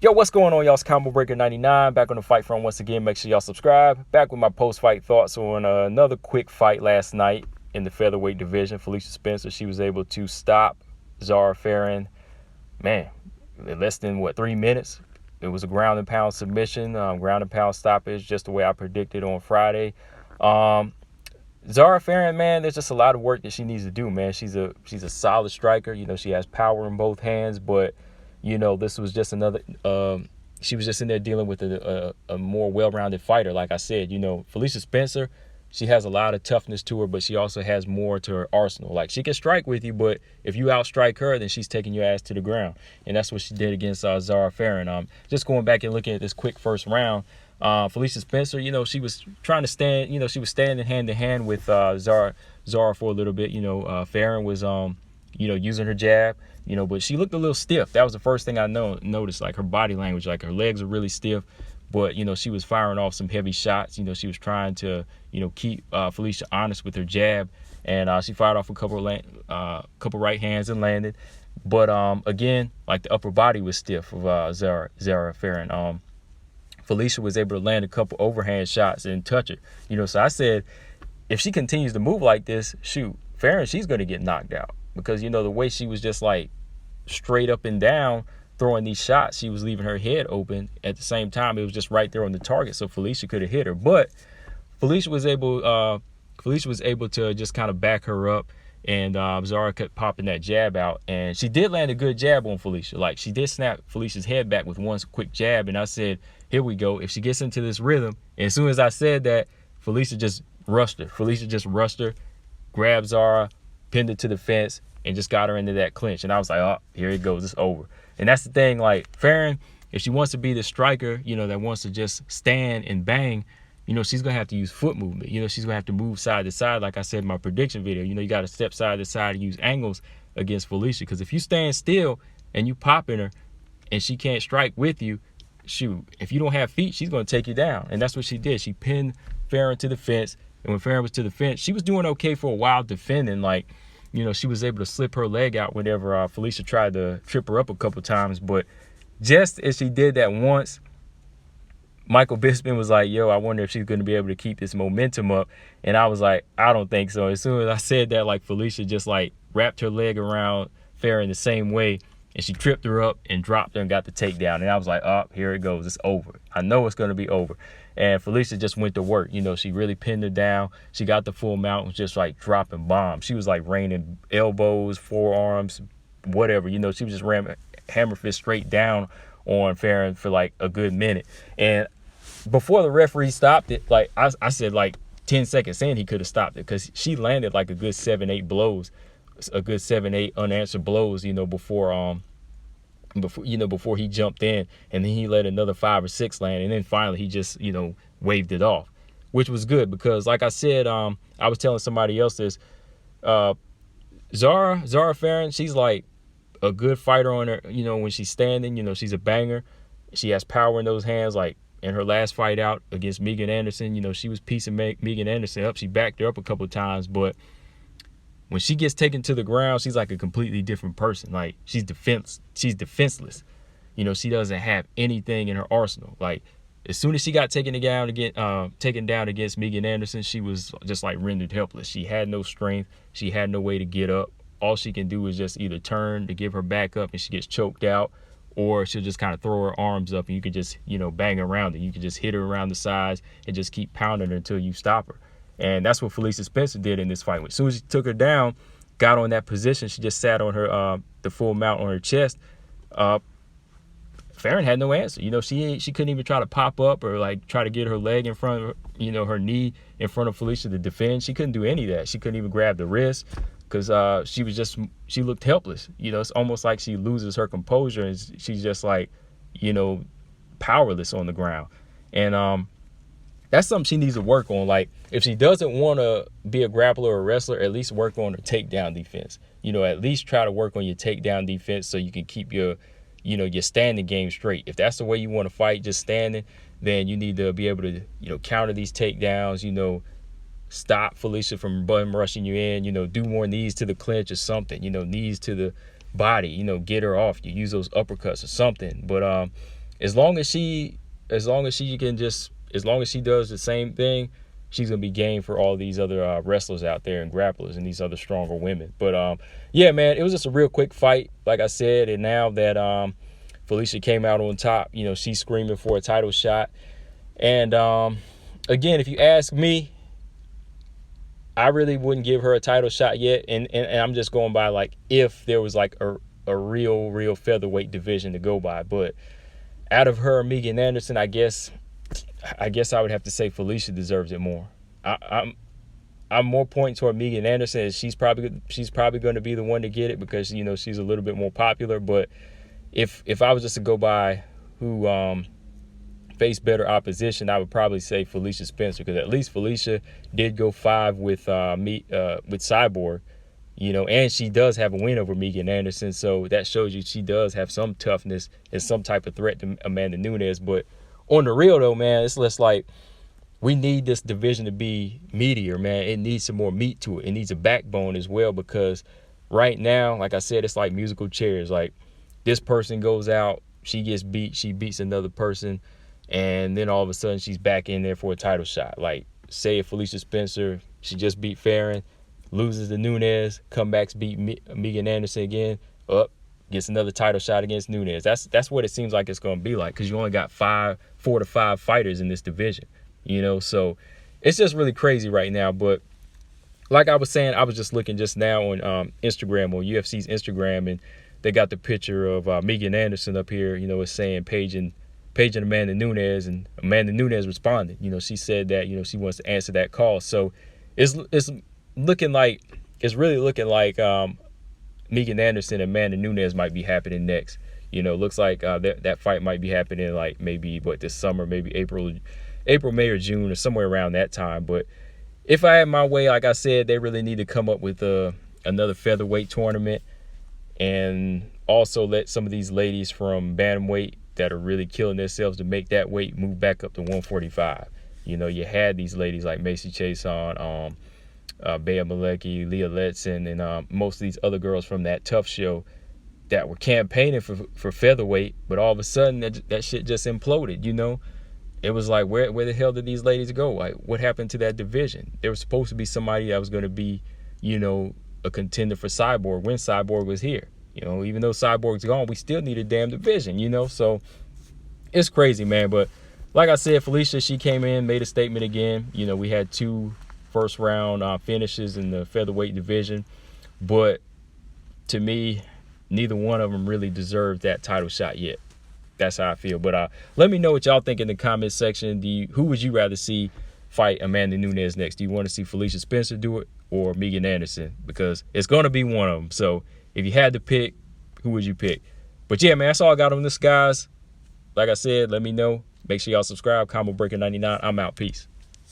Yo, what's going on, y'all? It's Combo Breaker 99 back on the fight front once again. Make sure y'all subscribe. Back with my post-fight thoughts on another quick fight last night in the featherweight division. Felicia Spencer, she was able to stop Zarah Fairn. Man, in less than 3 minutes. It was a ground and pound submission, ground and pound stoppage, just the way I predicted on Friday. Zarah Fairn, man, there's just a lot of work that she needs to do, man. She's a solid striker. You know, she has power in both hands, but this was just another. She was just in there dealing with a more well-rounded fighter. Like I said, Felicia Spencer, she has a lot of toughness to her, but she also has more to her arsenal. Like, she can strike with you, but if you outstrike her, then she's taking your ass to the ground, and that's what she did against Zarah Fairn. Just going back and looking at this quick first round. Felicia Spencer, she was trying to stand, she was standing hand to hand with Zarah for a little bit. Fairn was, using her jab, but she looked a little stiff. That was the first thing I noticed, like her body language, like her legs are really stiff, but, she was firing off some heavy shots. She was trying to, keep Felicia honest with her jab, and she fired off a couple right hands and landed. But, again, like the upper body was stiff of Zarah Fairn. Felicia was able to land a couple overhand shots and touch her. So I said, if she continues to move like this, shoot, Fairn, she's going to get knocked out. Because, the way she was just like straight up and down throwing these shots, she was leaving her head open. At the same time, it was just right there on the target, so Felicia could have hit her. But Felicia was able to just kind of back her up, and Zarah kept popping that jab out, and she did land a good jab on Felicia. Like, she did snap Felicia's head back with one quick jab, and I said, here we go. If she gets into this rhythm, and as soon as I said that, Felicia just rushed her, grabbed Zarah, pinned her to the fence, and just got her into that clinch. And I was like, oh, here it goes, it's over. And that's the thing, like, Fairn, if she wants to be the striker, that wants to just stand and bang, she's going to have to use foot movement. She's going to have to move side to side, like I said in my prediction video. You got to step side to side and use angles against Felicia. Because if you stand still and you popping her and she can't strike with you, shoot, if you don't have feet, she's going to take you down. And that's what she did. She pinned Fairn to the fence. And when Fairn was to the fence, she was doing okay for a while defending. Like, she was able to slip her leg out whenever Felicia tried to trip her up a couple times. But just as she did that once, Michael Bisping was like, yo, I wonder if she's going to be able to keep this momentum up. And I was like, I don't think so. As soon as I said that, like, Felicia just, like, wrapped her leg around Fairn the same way, and she tripped her up and dropped her and got the takedown. And I was like, oh, here it goes. It's over. I know it's going to be over. And Felicia just went to work. She really pinned her down. She got the full mount, was just like dropping bombs. She was like raining elbows, forearms, whatever. She was just ramming hammer fist straight down on Fairn for like a good minute. And before the referee stopped it, like I said, like 10 seconds in, he could have stopped it, because she landed like a good 7-8 blows, a good 7-8 unanswered blows, before he jumped in, and then he let another 5 or 6 land, and then finally he just, waved it off, which was good, because like I said, I was telling somebody else this, Zarah Fairn, she's like a good fighter on her, when she's standing, she's a banger. She has power in those hands. Like in her last fight out against Megan Anderson, she was piecing Megan Anderson up. She backed her up a couple of times, but when she gets taken to the ground, she's like a completely different person. Like, she's defenseless. She doesn't have anything in her arsenal. Like, as soon as she got taken down against Megan Anderson, she was just like rendered helpless. She had no strength. She had no way to get up. All she can do is just either turn to give her back up and she gets choked out, or she'll just kind of throw her arms up and you can just, bang around her. You can just hit her around the sides and just keep pounding her until you stop her. And that's what Felicia Spencer did in this fight. As soon as she took her down, got on that position, she just sat on her the full mount on her chest. Fairn had no answer. She couldn't even try to pop up or like try to get her leg in front of her, her knee in front of Felicia to defend. She couldn't do any of that. She couldn't even grab the wrist, because she looked helpless. It's almost like she loses her composure and she's just like, powerless on the ground. And that's something she needs to work on. Like, if she doesn't want to be a grappler or a wrestler, at least work on her takedown defense. At least try to work on your takedown defense so you can keep your standing game straight. If that's the way you want to fight, just standing, then you need to be able to, counter these takedowns, stop Felicia from bum rushing you in, do more knees to the clinch or something, knees to the body, get her off. You use those uppercuts or something. But as long as she does the same thing, she's gonna be game for all these other wrestlers out there and grapplers and these other stronger women. But yeah, man, it was just a real quick fight, like I said. And now that Felicia came out on top, you know, she's screaming for a title shot. And again, if you ask me, I really wouldn't give her a title shot yet. And I'm just going by like if there was like a real featherweight division to go by. But out of her, Megan Anderson, I guess I would have to say Felicia deserves it more. I'm more pointing toward Megan Anderson, as she's probably going to be the one to get it because, you know, she's a little bit more popular. But if I was just to go by who faced better opposition, I would probably say Felicia Spencer, because at least Felicia did go 5 with Cyborg, you know, and she does have a win over Megan Anderson, so that shows you she does have some toughness and some type of threat to Amanda Nunes. But on the real though, man, it's less like we need this division to be meatier, man. It needs some more meat to it. It needs a backbone as well, because right now, like I said, it's like musical chairs. Like this person goes out, she gets beat, she beats another person, and then all of a sudden she's back in there for a title shot. Like say if Felicia Spencer, she just beat Fairn, loses to Nunes, comebacks beat Megan Anderson again, gets another title shot against Nunes. That's what it seems like it's going to be like, because you only got 4 to 5 fighters in this division, you know. So it's just really crazy right now. But like I was saying, I was just looking just now on Instagram, on UFC's Instagram, and they got the picture of Megan Anderson up here. You know, it's saying Paige and Amanda Nunes, and Amanda Nunes responded. You know, she said that, you know, she wants to answer that call. So it's looking like, it's really looking like Megan Anderson and Amanda Nunes might be happening next. You know, looks like that fight might be happening like maybe this summer, maybe April, May or June, or somewhere around that time. But if I had my way, like I said, they really need to come up with another featherweight tournament, and also let some of these ladies from bantamweight that are really killing themselves to make that weight move back up to 145. You know, you had these ladies like Macy Chiasson, Bea Malecki, Leah Letson, and most of these other girls from that Tough show that were campaigning for featherweight, but all of a sudden that shit just imploded. You know, it was like, where the hell did these ladies go? Like, what happened to that division? There was supposed to be somebody that was going to be, you know, a contender for Cyborg when Cyborg was here. You know, even though Cyborg's gone, we still need a damn division, you know. So it's crazy, man. But like I said, Felicia, she came in, made a statement again. You know, we had 2 first round finishes in the featherweight division, but to me, neither one of them really deserved that title shot yet. That's how I feel. But let me know what y'all think in the comment section. Who would you rather see fight Amanda Nunes next? Do you want to see Felicia Spencer do it or Megan Anderson? Because it's going to be one of them. So if you had to pick, who would you pick? But yeah, man, that's all I got on this, guys. Like I said, let me know. Make sure y'all subscribe. Combo Breaker 99. I'm out. Peace.